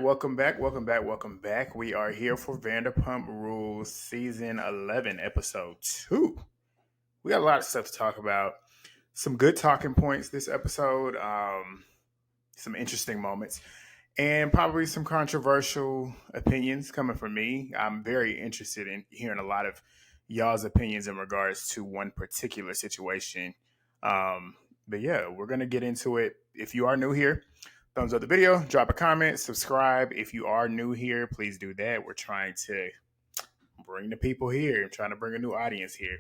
welcome back, welcome back, welcome back. We are here for Vanderpump Rules Season 11, Episode 2. We got a lot of stuff to talk about. Some good talking points this episode, some interesting moments, and probably some controversial opinions coming from me. I'm very interested in hearing a lot of y'all's opinions in regards to one particular situation. But yeah, we're going to get into it. If you are new here, thumbs up the video, drop a comment, subscribe. If you are new here, please do that. We're trying to bring the people here. I'm trying to bring a new audience here.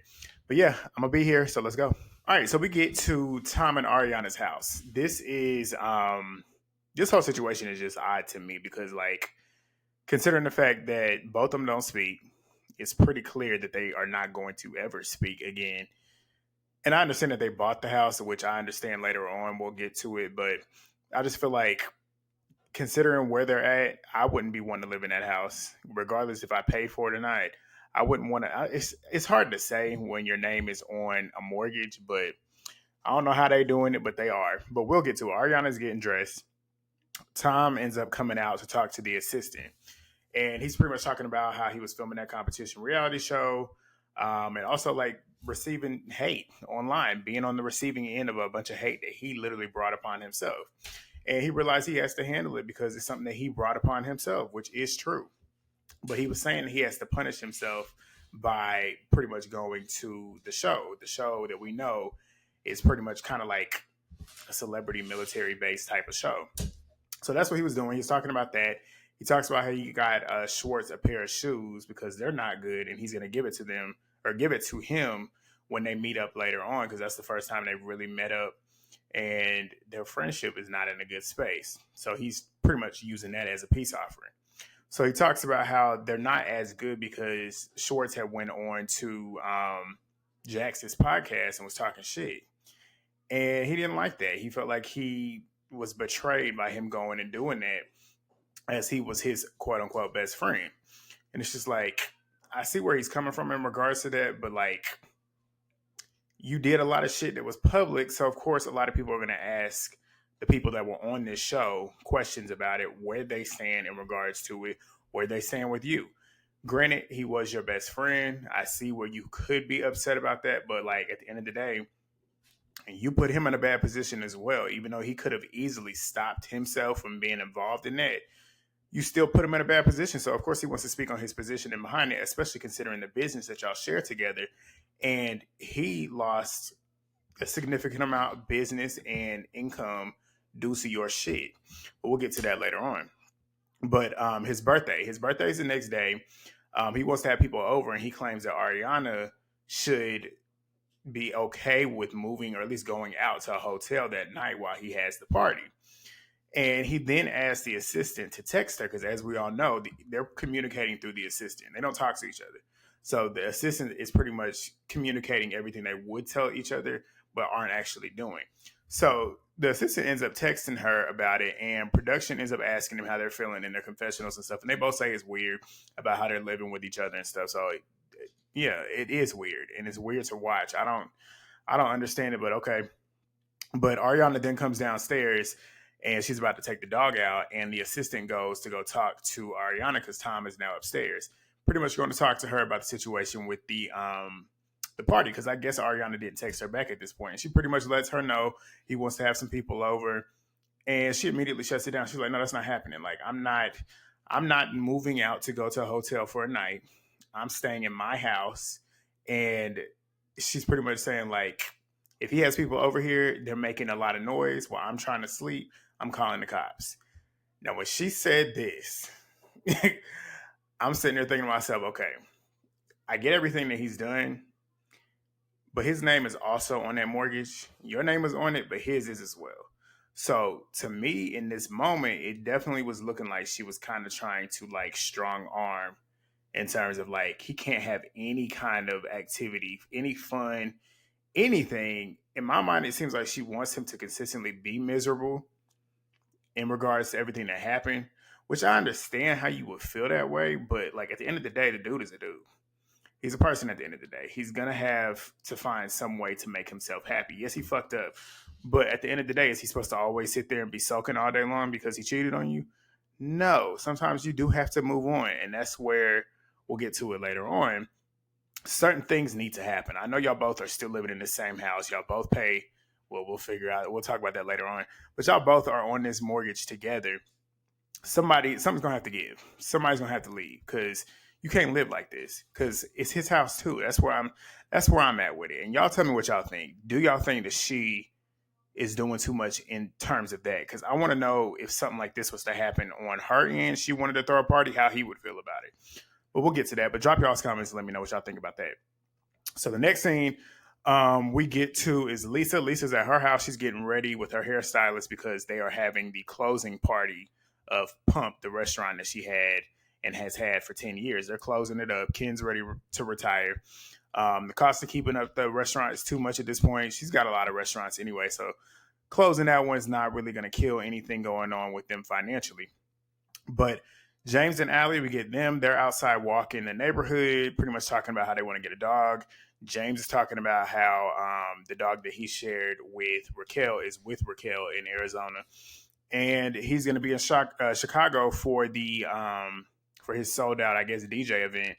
But yeah, I'm going to be here, so let's go. All right, so we get to Tom and Ariana's house. This whole situation is just odd to me because, like, considering the fact that both of them don't speak, it's pretty clear that they are not going to ever speak again. And I understand that they bought the house, which I understand later on. We'll get to it, but I just feel like, considering where they're at, I wouldn't be wanting to live in that house, regardless if I paid for it or not. I wouldn't want to. It's hard to say when your name is on a mortgage, but I don't know how they're doing it, but they are. But we'll get to it. Ariana's getting dressed. Tom ends up coming out to talk to the assistant, and he's pretty much talking about how he was filming that competition reality show, and also like receiving hate online, being on the receiving end of a bunch of hate that he literally brought upon himself. And he realized he has to handle it because it's something that he brought upon himself, which is true. But he was saying he has to punish himself by pretty much going to the show. The show that we know is pretty much kind of like a celebrity military based type of show. So that's what he was doing. He was talking about that. He talks about how he got Schwartz a pair of shoes because they're not good, and he's going to give it to them or give it to him when they meet up later on, because that's the first time they've really met up. And their friendship is not in a good space. So he's pretty much using that as a peace offering. So he talks about how they're not as good because Schwartz had went on to Jax's podcast and was talking shit. And he didn't like that. He felt like he was betrayed by him going and doing that, as he was his quote unquote best friend. And it's just like, I see where he's coming from in regards to that, but like, you did a lot of shit that was public. So, of course, a lot of people are going to ask the people that were on this show questions about it, where they stand in regards to it, where they stand with you. Granted, he was your best friend. I see where you could be upset about that. But, like, at the end of the day, you put him in a bad position as well. Even though he could have easily stopped himself from being involved in that, you still put him in a bad position. So, of course, he wants to speak on his position and behind it, especially considering the business that y'all share together. And he lost a significant amount of business and income due to your shit. But we'll get to that later on. But his birthday is the next day. He wants to have people over, and he claims that Ariana should be okay with moving or at least going out to a hotel that night while he has the party. And he then asked the assistant to text her because, as we all know, they're communicating through the assistant. They don't talk to each other. So the assistant is pretty much communicating everything they would tell each other, but aren't actually doing. So the assistant ends up texting her about it, and production ends up asking them how they're feeling in their confessionals and stuff. And they both say it's weird about how they're living with each other and stuff. So yeah, it is weird, and it's weird to watch. I don't understand it, but okay. But Ariana then comes downstairs, and she's about to take the dog out, and the assistant goes to go talk to Ariana because Tom is now upstairs. Pretty much going to talk to her about the situation with the party, because I guess Ariana didn't text her back at this point. And she pretty much lets her know he wants to have some people over, and she immediately shuts it down. She's like, "No, that's not happening. Like, I'm not moving out to go to a hotel for a night. I'm staying in my house." And she's pretty much saying, like, if he has people over here, they're making a lot of noise while I'm trying to sleep, I'm calling the cops. Now, when she said this, I'm sitting there thinking to myself, okay, I get everything that he's done, but his name is also on that mortgage. Your name is on it, but his is as well. So to me, in this moment, it definitely was looking like she was kind of trying to like strong arm in terms of like, he can't have any kind of activity, any fun, anything. In my mind, it seems like she wants him to consistently be miserable in regards to everything that happened, which I understand how you would feel that way. But like, at the end of the day, the dude is a dude. He's a person at the end of the day. He's going to have to find some way to make himself happy. Yes, he fucked up. But at the end of the day, is he supposed to always sit there and be sulking all day long because he cheated on you? No, sometimes you do have to move on. And that's where we'll get to it later on. Certain things need to happen. I know y'all both are still living in the same house. Y'all both pay. Well, we'll figure out. We'll talk about that later on. But y'all both are on this mortgage together. Something's gonna have to give. Somebody's gonna have to leave because you can't live like this. Because it's his house too. That's where I'm at with it. And y'all tell me what y'all think. Do y'all think that she is doing too much in terms of that? Because I want to know if something like this was to happen on her end, she wanted to throw a party, how he would feel about it. But we'll get to that. But drop y'all's comments and let me know what y'all think about that. So the next scene we get to is Lisa. Lisa's at her house. She's getting ready with her hairstylist because they are having the closing party of Pump, the restaurant that she had and has had for 10 years. They're closing it up. Ken's ready to retire. The cost of keeping up the restaurant is too much at this point. She's got a lot of restaurants anyway, so closing that one's not really going to kill anything going on with them financially. But James and Allie, we get them. They're outside walking the neighborhood, pretty much talking about how they want to get a dog. James is talking about how the dog that he shared with Raquel is with Raquel in Arizona, and he's going to be in Chicago for the for his sold out, I guess, DJ event,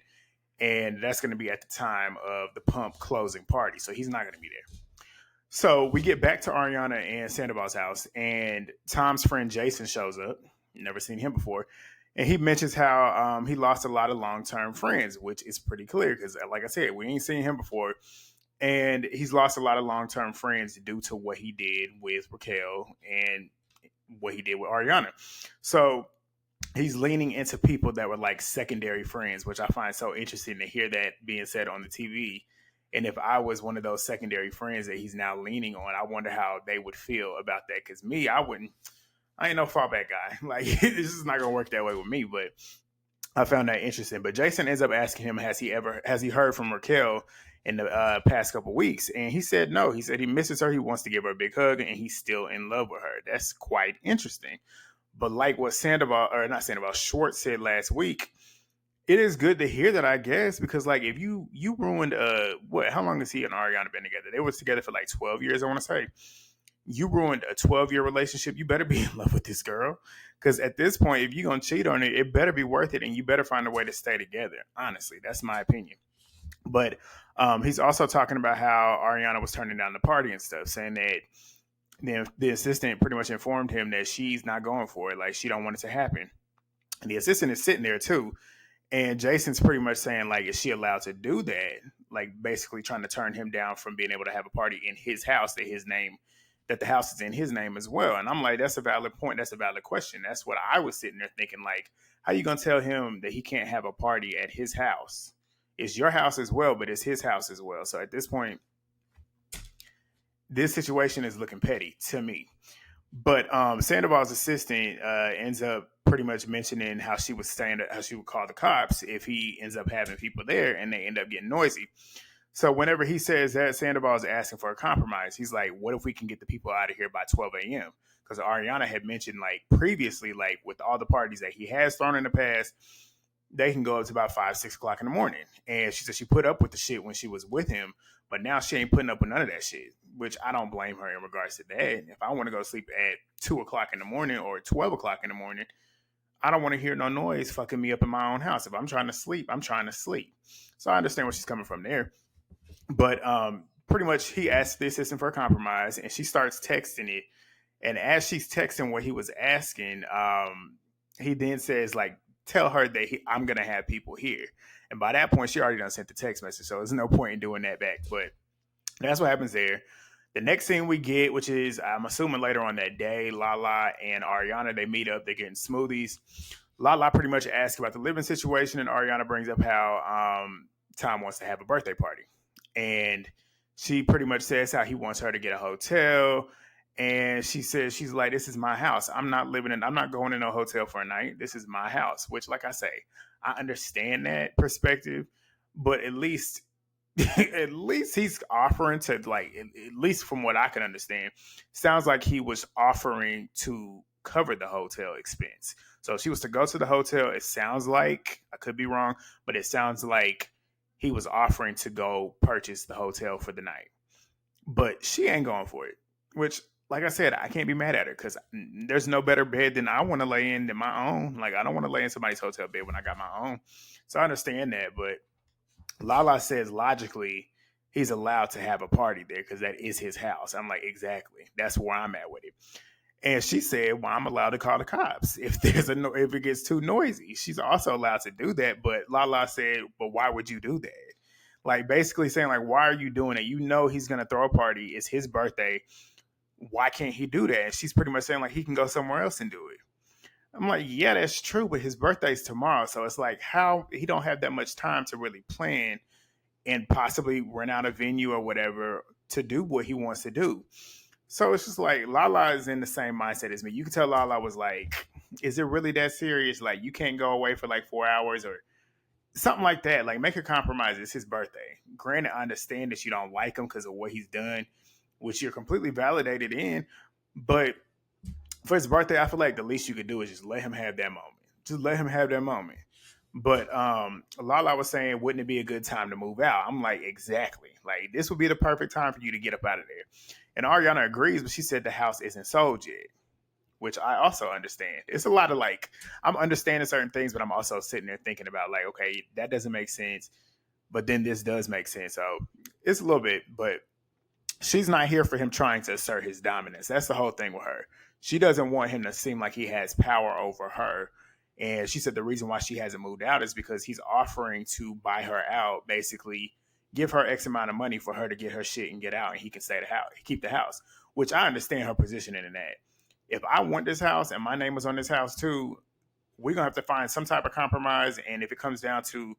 and that's going to be at the time of the Pump closing party. So he's not going to be there. So we get back to Ariana and Sandoval's house, and Tom's friend Jason shows up. Never seen him before. And he mentions how he lost a lot of long-term friends, which is pretty clear because, like I said, we ain't seen him before. And he's lost a lot of long-term friends due to what he did with Raquel and what he did with Ariana. So he's leaning into people that were like secondary friends, which I find so interesting to hear that being said on the TV. And if I was one of those secondary friends that he's now leaning on, I wonder how they would feel about that. Because me, I ain't no fallback guy. Like, it's just not going to work that way with me. But I found that interesting. But Jason ends up asking him, has he heard from Raquel in the past couple of weeks? And he said no. He said he misses her. He wants to give her a big hug, and he's still in love with her. That's quite interesting. But like what Schwartz said last week, it is good to hear that, I guess, because like if you ruined how long has he and Ariana been together? They were together for like 12 years, I want to say. You ruined a 12-year relationship. You better be in love with this girl. Because at this point, if you're going to cheat on it, it better be worth it. And you better find a way to stay together. Honestly, that's my opinion. But he's also talking about how Ariana was turning down the party and stuff, saying that the assistant pretty much informed him that she's not going for it. Like, she don't want it to happen. And the assistant is sitting there, too. And Jason's pretty much saying, like, is she allowed to do that? Like, basically trying to turn him down from being able to have a party in his house that the house is in his name as well. And I'm like, that's a valid point. That's a valid question. That's what I was sitting there thinking, like, how you going to tell him that he can't have a party at his house? It's your house as well, but it's his house as well. So at this point, this situation is looking petty to me. But Sandoval's assistant ends up pretty much mentioning how she would call the cops if he ends up having people there and they end up getting noisy. So whenever he says that, Sandoval is asking for a compromise. He's like, what if we can get the people out of here by 12 a.m.? Because Ariana had mentioned, like, previously, like, with all the parties that he has thrown in the past, they can go up to about 5, 6 o'clock in the morning. And she said she put up with the shit when she was with him, but now she ain't putting up with none of that shit, which I don't blame her in regards to that. If I want to go to sleep at 2 o'clock in the morning or 12 o'clock in the morning, I don't want to hear no noise fucking me up in my own house. If I'm trying to sleep, I'm trying to sleep. So I understand where she's coming from there. But pretty much he asked the assistant for a compromise, and she starts texting it. And as she's texting what he was asking, he then says, like, tell her that I'm going to have people here. And by that point, she already done sent the text message, so there's no point in doing that back. But that's what happens there. The next scene we get, which is, I'm assuming later on that day, Lala and Ariana, they meet up. They're getting smoothies. Lala pretty much asks about the living situation, and Ariana brings up how Tom wants to have a birthday party. And she pretty much says how he wants her to get a hotel. And she says, she's like, this is my house. I'm not going in a hotel for a night. This is my house, which, like I say, I understand that perspective, but at least he's offering to, like, at least from what I can understand, sounds like he was offering to cover the hotel expense. So if she was to go to the hotel, it sounds like, I could be wrong, but it sounds like he was offering to go purchase the hotel for the night. But she ain't going for it, which, like I said, I can't be mad at her because there's no better bed than I want to lay in than my own. Like, I don't want to lay in somebody's hotel bed when I got my own. So I understand that. But Lala says logically, he's allowed to have a party there because that is his house. I'm like, exactly. That's where I'm at with it. And she said, well, I'm allowed to call the cops if if it gets too noisy. She's also allowed to do that. But Lala said, but why would you do that? Like, basically saying, like, why are you doing it? You know he's going to throw a party. It's his birthday. Why can't he do that? And she's pretty much saying, like, he can go somewhere else and do it. I'm like, yeah, that's true, but his birthday's tomorrow. So it's like, how he don't have that much time to really plan and possibly rent out a venue or whatever to do what he wants to do. So it's just like Lala is in the same mindset as me. You can tell Lala was like, is it really that serious? Like, you can't go away for like 4 hours or something like that. Like, make a compromise. It's his birthday. Granted, I understand that you don't like him because of what he's done, which you're completely validated in. But for his birthday, I feel like the least you could do is just let him have that moment. Just let him have that moment. But Lala was saying, wouldn't it be a good time to move out? I'm like, exactly. Like, this would be the perfect time for you to get up out of there. And Ariana agrees, but she said the house isn't sold yet, which I also understand. It's a lot of like, I'm understanding certain things, but I'm also sitting there thinking about like, okay, that doesn't make sense. But then this does make sense. So it's a little bit, but she's not here for him trying to assert his dominance. That's the whole thing with her. She doesn't want him to seem like he has power over her. And she said the reason why she hasn't moved out is because he's offering to buy her out, basically give her X amount of money for her to get her shit and get out, and he can stay the house, keep the house. Which I understand her positioning in that. If I want this house and my name was on this house too, we're gonna have to find some type of compromise. And if it comes down to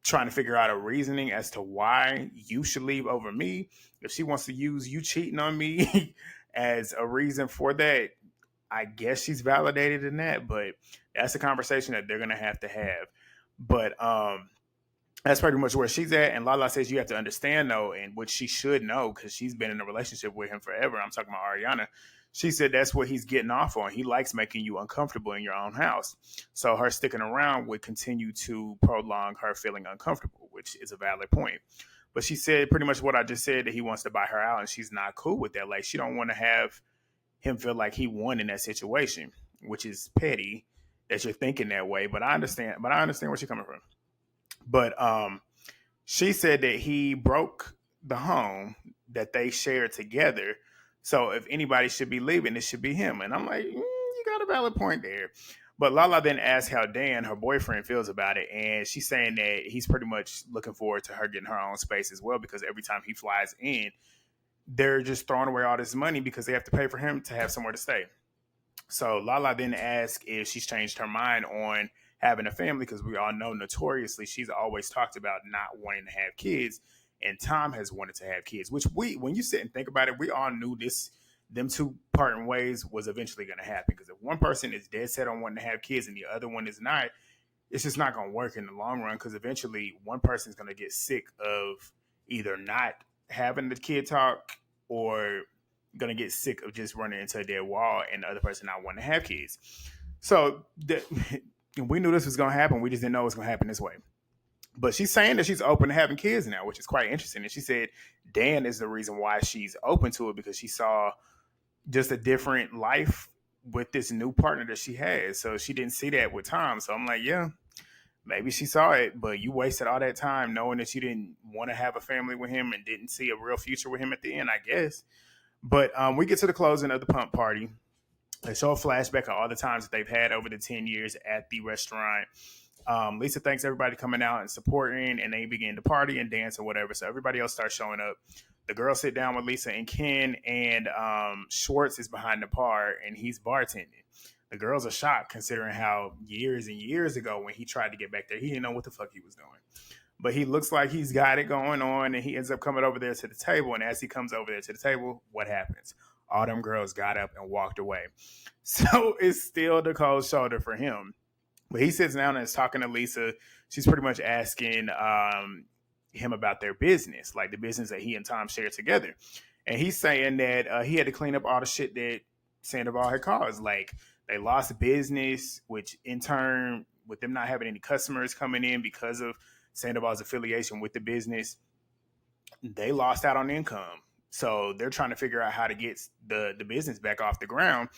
trying to figure out a reasoning as to why you should leave over me, if she wants to use you cheating on me as a reason for that, I guess she's validated in that, but that's a conversation that they're gonna have to have. But that's pretty much where she's at. And Lala says you have to understand though, and which she should know because she's been in a relationship with him forever. I'm talking about Ariana. She said that's what he's getting off on. He likes making you uncomfortable in your own house. So her sticking around would continue to prolong her feeling uncomfortable, which is a valid point. But she said pretty much what I just said, that he wants to buy her out, and she's not cool with that. Like, she don't want to have him feel like he won in that situation, which is petty that you're thinking that way. But I understand where you're coming from. But she said that he broke the home that they shared together. So if anybody should be leaving, it should be him. And I'm like, you got a valid point there. But Lala then asked how Dan, her boyfriend, feels about it. And she's saying that he's pretty much looking forward to her getting her own space as well, because every time he flies in, they're just throwing away all this money because they have to pay for him to have somewhere to stay. So Lala then asked if she's changed her mind on having a family, because we all know notoriously she's always talked about not wanting to have kids, and Tom has wanted to have kids, which when you sit and think about it, we all knew them two parting ways was eventually going to happen, because if one person is dead set on wanting to have kids and the other one is not, it's just not going to work in the long run, because eventually one person is going to get sick of either not having the kid talk or going to get sick of just running into a dead wall and the other person not wanting to have kids. So we knew this was going to happen. We just didn't know it was going to happen this way. But she's saying that she's open to having kids now, which is quite interesting. And she said Dan is the reason why she's open to it, because she saw just a different life with this new partner that she has. So she didn't see that with Tom. So I'm like, yeah, maybe she saw it, but you wasted all that time knowing that you didn't want to have a family with him and didn't see a real future with him at the end, I guess. But we get to the closing of the pump party. They show a flashback of all the times that they've had over the 10 years at the restaurant. Lisa thanks everybody coming out and supporting, and they begin to party and dance or whatever. So everybody else starts showing up. The girls sit down with Lisa and Ken, and Schwartz is behind the bar, and he's bartending. The girls are shocked, considering how years and years ago when he tried to get back there, he didn't know what the fuck he was doing. But he looks like he's got it going on, and he ends up coming over there to the table. And as he comes over there to the table, what happens? All them girls got up and walked away. So it's still the cold shoulder for him. But he sits down and is talking to Lisa. She's pretty much asking him about their business, like the business that he and Tom shared together. And he's saying that he had to clean up all the shit that Sandoval had caused. Like, they lost business, which in turn, with them not having any customers coming in because of Sandoval's affiliation with the business, they lost out on income. So they're trying to figure out how to get the business back off the ground.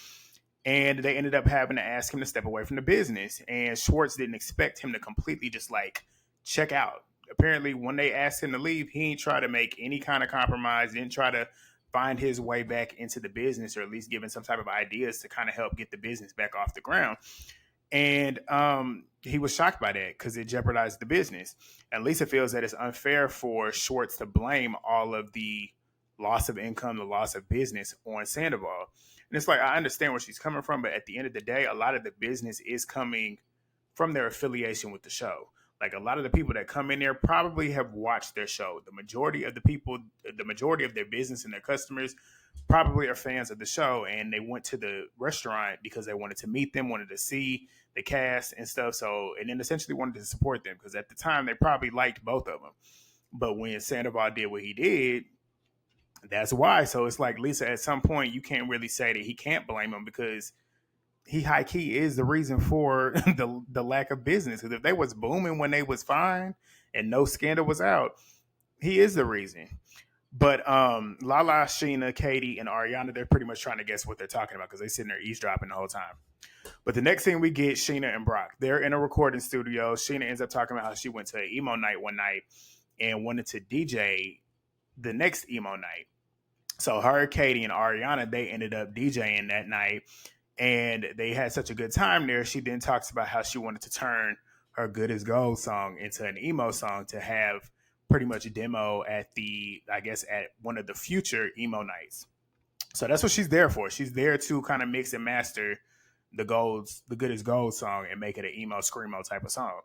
And they ended up having to ask him to step away from the business. And Schwartz didn't expect him to completely just like check out. Apparently, when they asked him to leave, he didn't try to make any kind of compromise, didn't try to find his way back into the business, or at least give him some type of ideas to kind of help get the business back off the ground. And he was shocked by that because it jeopardized the business. And Lisa feels that it's unfair for Schwartz to blame all of the loss of income, the loss of business on Sandoval. And it's like, I understand where she's coming from, but at the end of the day, a lot of the business is coming from their affiliation with the show. Like, a lot of the people that come in there probably have watched their show. The majority of the people, the majority of their business and their customers probably are fans of the show, and they went to the restaurant because they wanted to meet them, wanted to see the cast and stuff. So, and then essentially wanted to support them because at the time they probably liked both of them. But when Sandoval did what he did, that's why. So it's like, Lisa, at some point, you can't really say that he can't blame him because he high key is the reason for the lack of business. Because if they was booming when they was fine and no scandal was out, he is the reason. But Lala, Scheana, Katie, and Ariana, they're pretty much trying to guess what they're talking about because they're sitting there eavesdropping the whole time. But the next thing we get, Scheana and Brock. They're in a recording studio. Scheana ends up talking about how she went to an emo night one night and wanted to DJ the next emo night. So her, Katie, and Ariana, they ended up DJing that night, and they had such a good time there. She then talks about how she wanted to turn her Good as Gold song into an emo song to have pretty much a demo at at one of the future emo nights. So that's what she's there for. She's there to kind of mix and master the Good as Gold song and make it an emo screamo type of song.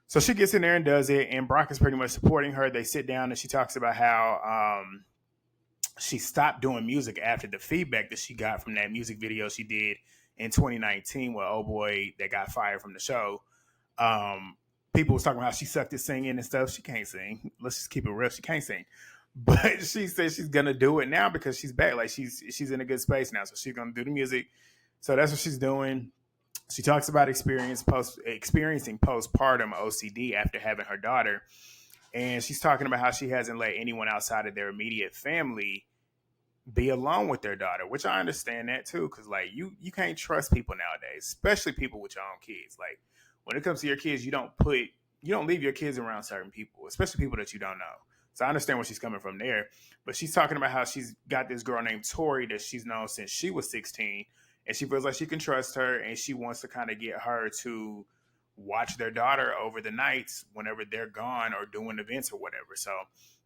So she gets in there and does it, and Brock is pretty much supporting her. They sit down and she talks about how she stopped doing music after the feedback that she got from that music video she did in 2019 with old boy that got fired from the show. People was talking about how she sucked at singing and stuff. She can't sing. Let's just keep it real. She can't sing. But she said she's gonna do it now because she's back. Like she's in a good space now. So she's gonna do the music. So that's what she's doing. She talks about experiencing postpartum OCD after having her daughter. And she's talking about how she hasn't let anyone outside of their immediate family be alone with their daughter, which I understand that too. Cause like you can't trust people nowadays, especially people with your own kids. Like when it comes to your kids, you don't leave your kids around certain people, especially people that you don't know. So I understand where she's coming from there. But she's talking about how she's got this girl named Tori that she's known since she was 16. And she feels like she can trust her, and she wants to kind of get her to watch their daughter over the nights whenever they're gone or doing events or whatever. So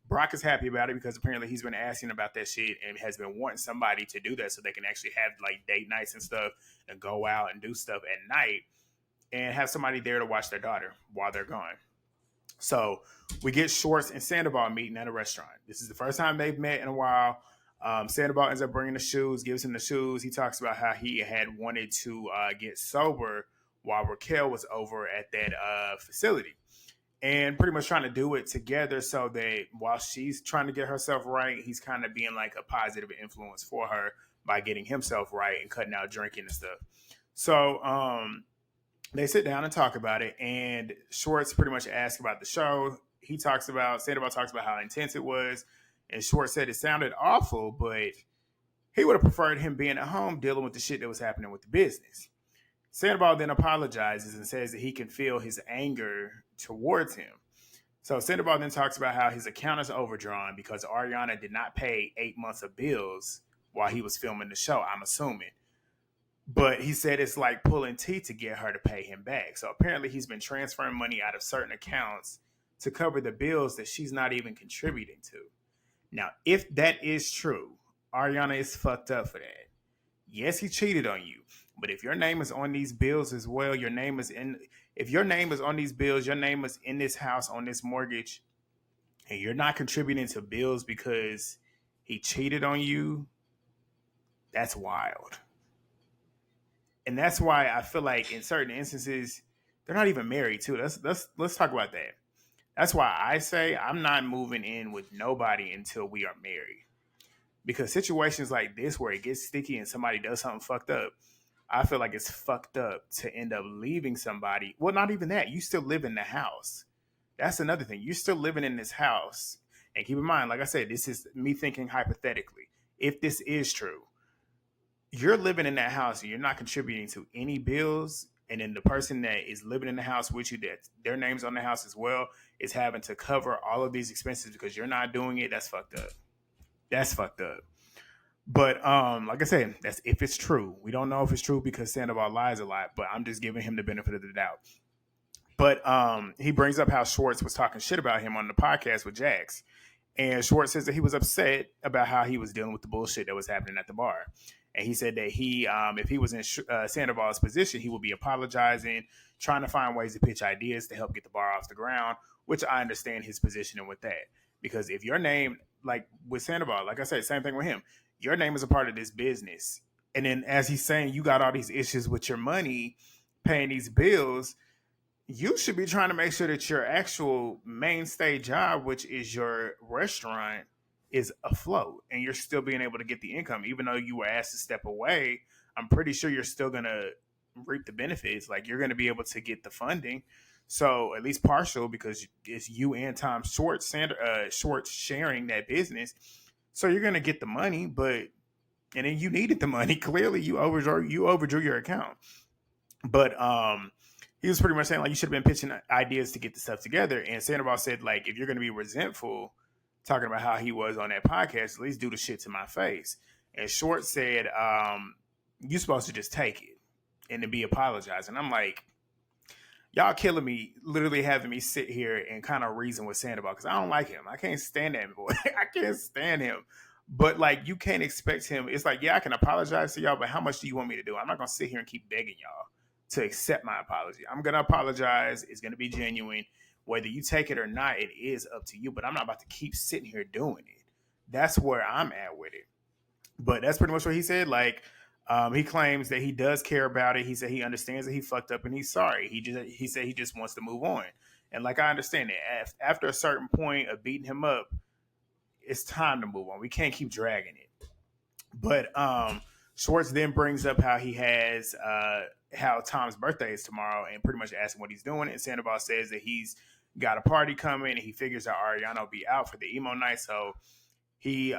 Brock is happy about it because apparently he's been asking about that shit and has been wanting somebody to do that so they can actually have like date nights and stuff and go out and do stuff at night and have somebody there to watch their daughter while they're gone. So we get Schwartz and Sandoval meeting at a restaurant. This is the first time they've met in a while. Sandoval ends up bringing the shoes, gives him the shoes. He talks about how he had wanted to get sober while Raquel was over at that facility and pretty much trying to do it together so that while she's trying to get herself right, he's kind of being like a positive influence for her by getting himself right and cutting out drinking and stuff. So they sit down and talk about it, and Schwartz pretty much asks about the show. Sandoval talks about how intense it was, and Schwartz said it sounded awful, but he would have preferred him being at home dealing with the shit that was happening with the business. Sandoval then apologizes and says that he can feel his anger towards him. So Sandoval then talks about how his account is overdrawn because Ariana did not pay 8 months of bills while he was filming the show, I'm assuming. But he said it's like pulling teeth to get her to pay him back. So apparently he's been transferring money out of certain accounts to cover the bills that she's not even contributing to. Now, if that is true, Ariana is fucked up for that. Yes, he cheated on you. But if your name is on these bills as well, if your name is on these bills, your name is in this house, on this mortgage, and you're not contributing to bills because he cheated on you, that's wild. And that's why I feel like in certain instances, they're not even married too. Let's talk about that. That's why I say I'm not moving in with nobody until we are married. Because situations like this where it gets sticky and somebody does something fucked up, I feel like it's fucked up to end up leaving somebody. Well, not even that. You still live in the house. That's another thing. You're still living in this house. And keep in mind, like I said, this is me thinking hypothetically. If this is true, you're living in that house and you're not contributing to any bills, and then the person that is living in the house with you, that their name's on the house as well, is having to cover all of these expenses because you're not doing it. That's fucked up. That's fucked up. But like I said, that's if it's true. We don't know if it's true because Sandoval lies a lot, but I'm just giving him the benefit of the doubt. But he brings up how Schwartz was talking shit about him on the podcast with Jax. And Schwartz says that he was upset about how he was dealing with the bullshit that was happening at the bar. And he said that he, if he was in Sandoval's position, he would be apologizing, trying to find ways to pitch ideas to help get the bar off the ground, which I understand his positioning with that. Because if your name, like with Sandoval, like I said, same thing with him, your name is a part of this business. And then as he's saying, you got all these issues with your money, paying these bills, you should be trying to make sure that your actual mainstay job, which is your restaurant, is afloat and you're still being able to get the income. Even though you were asked to step away, I'm pretty sure you're still going to reap the benefits. Like you're going to be able to get the funding. So at least partial, because it's you and Tom Schwartz, Schwartz sharing that business. So you're going to get the money, and then you needed the money. Clearly you overdrew your account. But he was pretty much saying like you should have been pitching ideas to get the stuff together. And Sandoval said like if you're going to be resentful, talking about how he was on that podcast, at least do the shit to my face. And Schwartz said, you're supposed to just take it and to be apologizing. I'm like, y'all killing me, literally having me sit here and kind of reason with Sandoval because I don't like him. I can't stand that boy. I can't stand him. But like you can't expect him. It's like, yeah, I can apologize to y'all, but how much do you want me to do? I'm not going to sit here and keep begging y'all to accept my apology. I'm going to apologize. It's going to be genuine. Whether you take it or not, it is up to you. But I'm not about to keep sitting here doing it. That's where I'm at with it. But that's pretty much what he said. Like, he claims that he does care about it. He said he understands that he fucked up and he's sorry. He said he just wants to move on. And like I understand it, after a certain point of beating him up, it's time to move on. We can't keep dragging it. But Schwartz then brings up how he has how Tom's birthday is tomorrow and pretty much asking what he's doing. And Sandoval says that he's got a party coming and he figures that Ariana will be out for the emo night. So he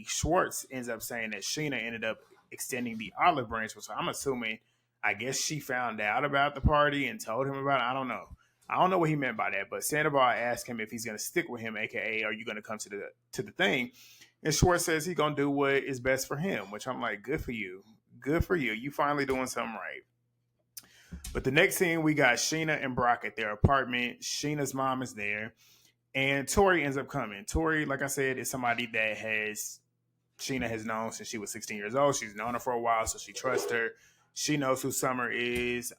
Schwartz ends up saying that Scheana ended up extending the olive branch. So I'm assuming, I guess she found out about the party and told him about it. I don't know. I don't know what he meant by that, but Sandoval asked him if he's going to stick with him, aka, are you going to come to the thing? And Schwartz says he's going to do what is best for him, which I'm like, good for you. Good for you. You finally doing something right. But the next scene, we got Scheana and Brock at their apartment. Sheena's mom is there. And Tori ends up coming. Tori, like I said, is somebody that Scheana has known since she was 16 years old. She's known her for a while, so she trusts her. She knows who Summer is.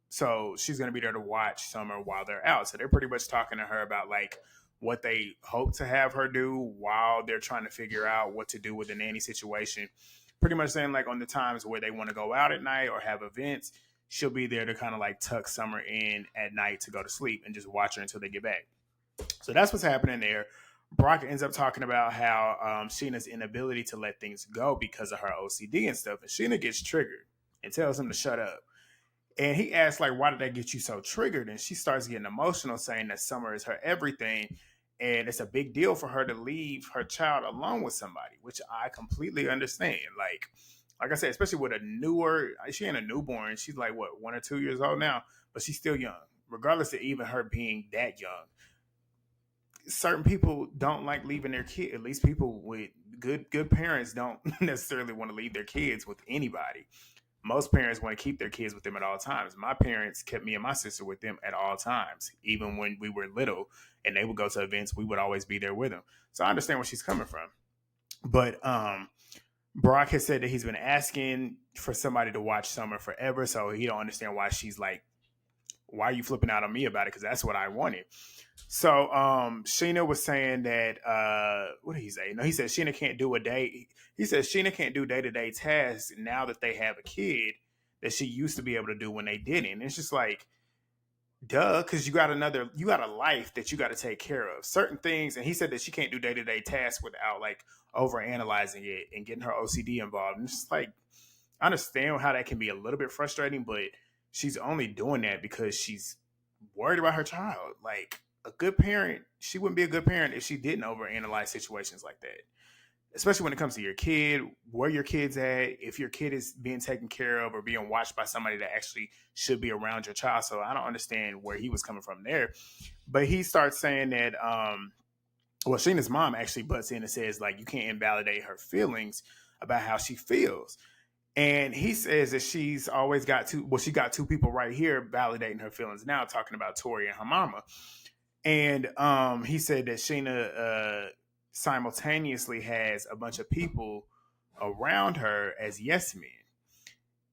So she's going to be there to watch Summer while they're out. So they're pretty much talking to her about like what they hope to have her do while they're trying to figure out what to do with the nanny situation. Pretty much saying like on the times where they want to go out at night or have events, she'll be there to kind of like tuck Summer in at night to go to sleep and just watch her until they get back. So that's what's happening there. Brock ends up talking about how Sheena's inability to let things go because of her OCD and stuff. And Scheana gets triggered and tells him to shut up. And he asks, like, why did that get you so triggered? And she starts getting emotional, saying that Summer is her everything. And it's a big deal for her to leave her child alone with somebody, which I completely understand. Like I said, especially with she ain't a newborn. She's like, what, 1 or 2 years old now? But she's still young, regardless of even her being that young. Certain people don't like leaving their kid. At least people with good parents don't necessarily want to leave their kids with anybody. Most parents want to keep their kids with them at all times. My parents kept me and my sister with them at all times. Even when we were little and they would go to events, we would always be there with them. So I understand where she's coming from. But Brock has said that he's been asking for somebody to watch Summer forever. So he don't understand why she's like, why are you flipping out on me about it? Because that's what I wanted. So Scheana was saying that what did he say? No, he said Scheana can't do a day. He says Scheana can't do day-to-day tasks now that they have a kid that she used to be able to do when they didn't. And it's just like, duh, because you got a life that you got to take care of. Certain things, and he said that she can't do day-to-day tasks without like over analyzing it and getting her OCD involved. And it's just like, I understand how that can be a little bit frustrating, but she's only doing that because she's worried about her child. Like, a good parent she wouldn't be a good parent if she didn't overanalyze situations like that, especially when it comes to your kid, where your kid's at, if your kid is being taken care of or being watched by somebody that actually should be around your child. So I don't understand where he was coming from there. But he starts saying that, well, Scheana's mom actually butts in and says, like, you can't invalidate her feelings about how she feels. And he says that she's always got she got two people right here validating her feelings now, talking about Tori and her mama. And he said that Scheana simultaneously has a bunch of people around her as yes men.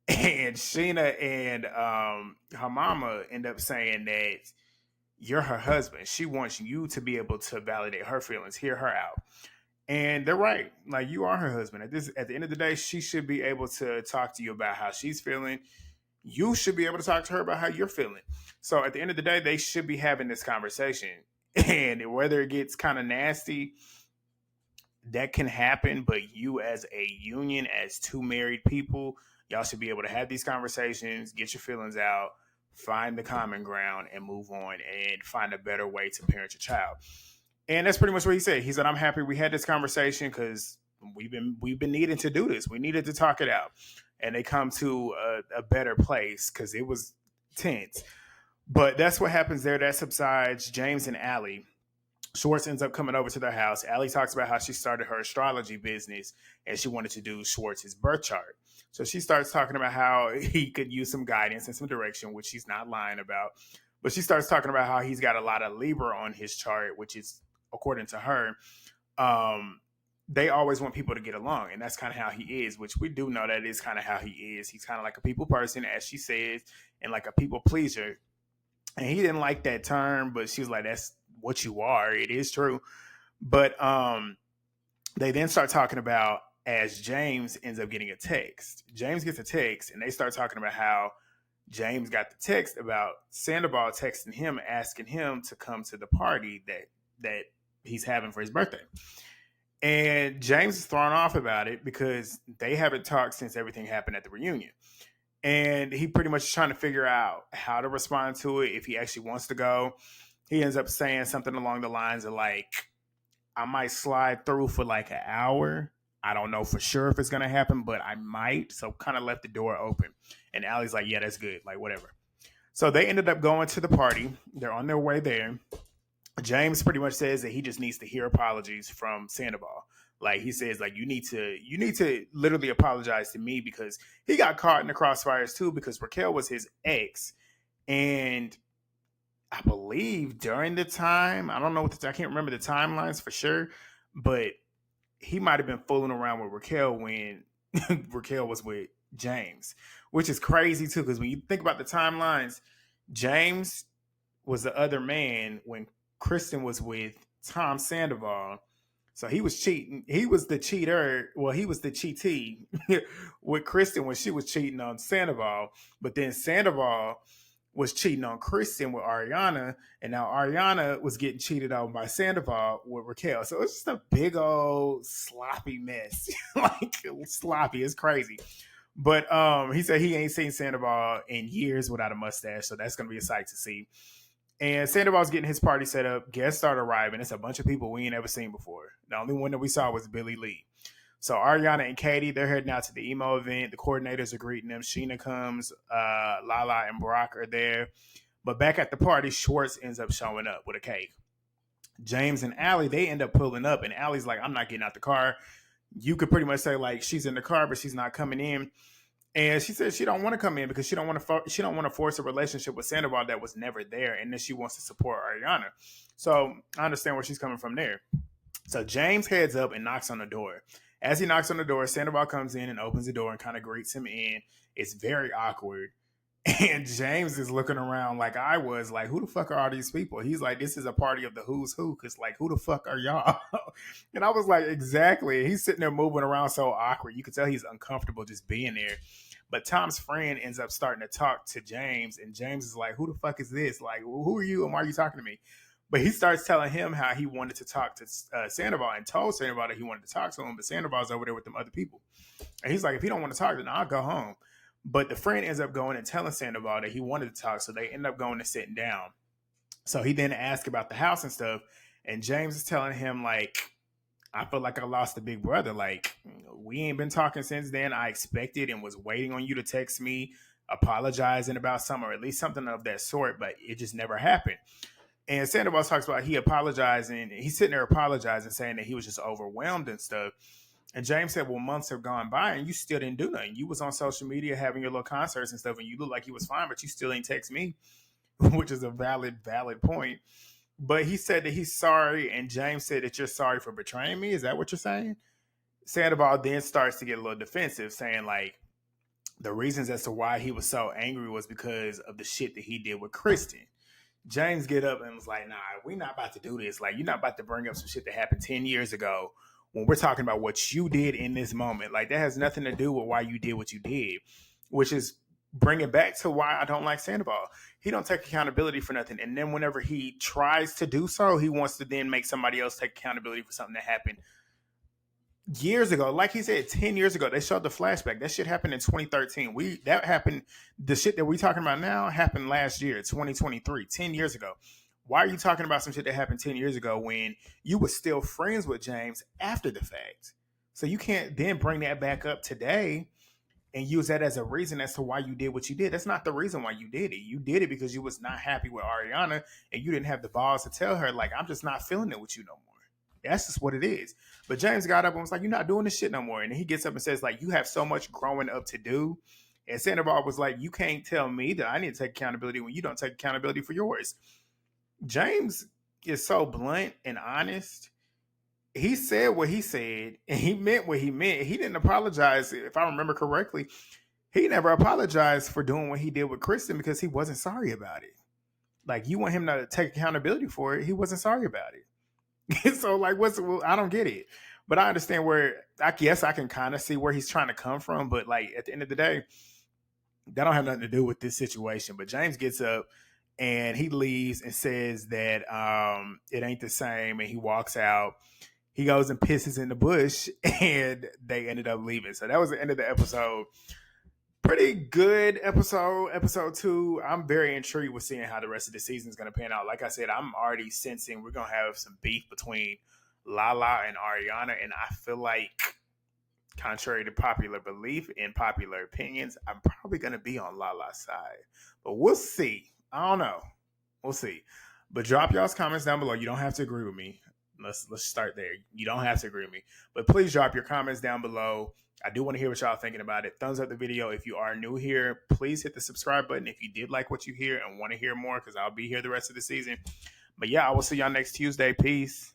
And Scheana and her mama end up saying that you're her husband. She wants you to be able to validate her feelings, hear her out. And they're right. Like, you are her husband. At the end of the day, she should be able to talk to you about how she's feeling. You should be able to talk to her about how you're feeling. So at the end of the day, they should be having this conversation. And whether it gets kind of nasty, that can happen. But you, as a union, as two married people, y'all should be able to have these conversations, get your feelings out, find the common ground, and move on and find a better way to parent your child. And that's pretty much what he said. He said, I'm happy we had this conversation because we've been needing to do this. We needed to talk it out. And they come to a better place because it was tense. But that's what happens there. That subsides. James and Allie. Schwartz ends up coming over to their house. Allie talks about how she started her astrology business and she wanted to do Schwartz's birth chart. So she starts talking about how he could use some guidance and some direction, which she's not lying about. But she starts talking about how he's got a lot of Libra on his chart, which is, according to her, they always want people to get along. And that's kind of how he is, which we do know that is kind of how he is. He's kind of like a people person, as she says, and like a people pleaser. And he didn't like that term, but she was like, that's what you are. It is true. But they then start talking about, as James ends up getting a text. James gets a text, and they start talking about how James got the text about Sandoval texting him, asking him to come to the party that he's having for his birthday. And James is thrown off about it because they haven't talked since everything happened at the reunion. And he pretty much is trying to figure out how to respond to it, if he actually wants to go. He ends up saying something along the lines of, like, I might slide through for like an hour. I don't know for sure if it's going to happen, but I might. So kind of left the door open. And Allie's like, yeah, that's good. Like, whatever. So they ended up going to the party. They're on their way there. James pretty much says that he just needs to hear apologies from Sandoval. Like, he says, like, you need to literally apologize to me, because he got caught in the crossfires too, because Raquel was his ex. And I believe during the time, I don't know I can't remember the timelines for sure, but he might have been fooling around with Raquel when Raquel was with James, which is crazy too, because when you think about the timelines, James was the other man when Kristen was with Tom Sandoval. So he was cheating. He was the cheater. Well, he was the cheatee with Kristen when she was cheating on Sandoval. But then Sandoval was cheating on Kristen with Ariana. And now Ariana was getting cheated on by Sandoval with Raquel. So it's just a big old sloppy mess. Like, sloppy. It's crazy. But he said he ain't seen Sandoval in years without a mustache. So that's going to be a sight to see. And Sandoval's getting his party set up. Guests start arriving. It's a bunch of people we ain't ever seen before. The only one that we saw was Billy Lee. So Ariana and Katie, they're heading out to the emo event. The coordinators are greeting them. Scheana comes. Lala and Brock are there. But back at the party, Schwartz ends up showing up with a cake. James and Allie, they end up pulling up. And Allie's like, I'm not getting out the car. You could pretty much say, like, she's in the car, but she's not coming in. And she said she don't want to come in because she don't want to force a relationship with Sandoval that was never there, and then she wants to support Ariana. So I understand where she's coming from there. So James heads up and knocks on the door. As he knocks on the door, Sandoval comes in and opens the door and kind of greets him in. It's very awkward. And James is looking around like I was, like, who the fuck are all these people? He's like, this is a party of the who's who, because, like, who the fuck are y'all? And I was like, exactly. He's sitting there moving around so awkward. You could tell he's uncomfortable just being there. But Tom's friend ends up starting to talk to James, and James is like, who the fuck is this? Like, who are you, and why are you talking to me? But he starts telling him how he wanted to talk to Sandoval, and told Sandoval that he wanted to talk to him, but Sandoval's over there with them other people. And he's like, if he don't want to talk, then I'll go home. But the friend ends up going and telling Sandoval that he wanted to talk, so they end up going and sitting down. So he then asked about the house and stuff, And James is telling him, like, I feel like I lost a big brother. Like, we ain't been talking since then. I expected and was waiting on you to text me apologizing about something, or at least something of that sort, but it just never happened. And Sandoval talks about he apologizing. He's sitting there apologizing, saying that he was just overwhelmed and stuff. And James said, well, months have gone by and you still didn't do nothing. You was on social media having your little concerts and stuff, and you looked like you was fine, but you still ain't text me, which is a valid point. But he said that he's sorry, and James said that you're sorry for betraying me. Is that what you're saying? Sandoval then starts to get a little defensive, saying, like, the reasons as to why he was so angry was because of the shit that he did with Kristen. James get up and was like, nah, we're not about to do this. Like, you're not about to bring up some shit that happened 10 years ago when we're talking about what you did in this moment. Like, that has nothing to do with why you did what you did, which is bringing back to why I don't like Sandoval. He don't take accountability for nothing. And then whenever he tries to do so, he wants to then make somebody else take accountability for something that happened years ago. Like he said, 10 years ago. They showed the flashback. That shit happened in 2013. That happened. The shit that we talking about now happened last year, 2023, 10 years ago. Why are you talking about some shit that happened 10 years ago when you were still friends with James after the fact? So you can't then bring that back up today and use that as a reason as to why you did what you did. That's not the reason why you did it. You did it because you was not happy with Ariana and you didn't have the balls to tell her, like, I'm just not feeling it with you no more. That's just what it is. But James got up and was like, you're not doing this shit no more. And then he gets up and says, like, you have so much growing up to do. And Sandoval was like, you can't tell me that I need to take accountability when you don't take accountability for yours. James is so blunt and honest. He said what he said, and he meant what he meant. He didn't apologize, if I remember correctly. He never apologized for doing what he did with Kristen because he wasn't sorry about it. Like, you want him to take accountability for it. He wasn't sorry about it. So, like, I don't get it. But I understand where, I guess I can kind of see where he's trying to come from. But, like, at the end of the day, that don't have nothing to do with this situation. But James gets up and he leaves and says that it ain't the same. And he walks out. He goes and pisses in the bush, and they ended up leaving. So that was the end of the episode. Pretty good episode 2. I'm very intrigued with seeing how the rest of the season is going to pan out. Like I said, I'm already sensing we're going to have some beef between Lala and Ariana, and I feel like, contrary to popular belief and popular opinions, I'm probably going to be on Lala's side. But we'll see. I don't know. We'll see. But drop y'all's comments down below. You don't have to agree with me. Let's start there. You don't have to agree with me, but please drop your comments down below. I do want to hear what y'all thinking about it. Thumbs up the video if you are new here. Please hit the subscribe button if you did like what you hear and want to hear more, because I'll be here the rest of the season. But yeah, I will see y'all next Tuesday. Peace.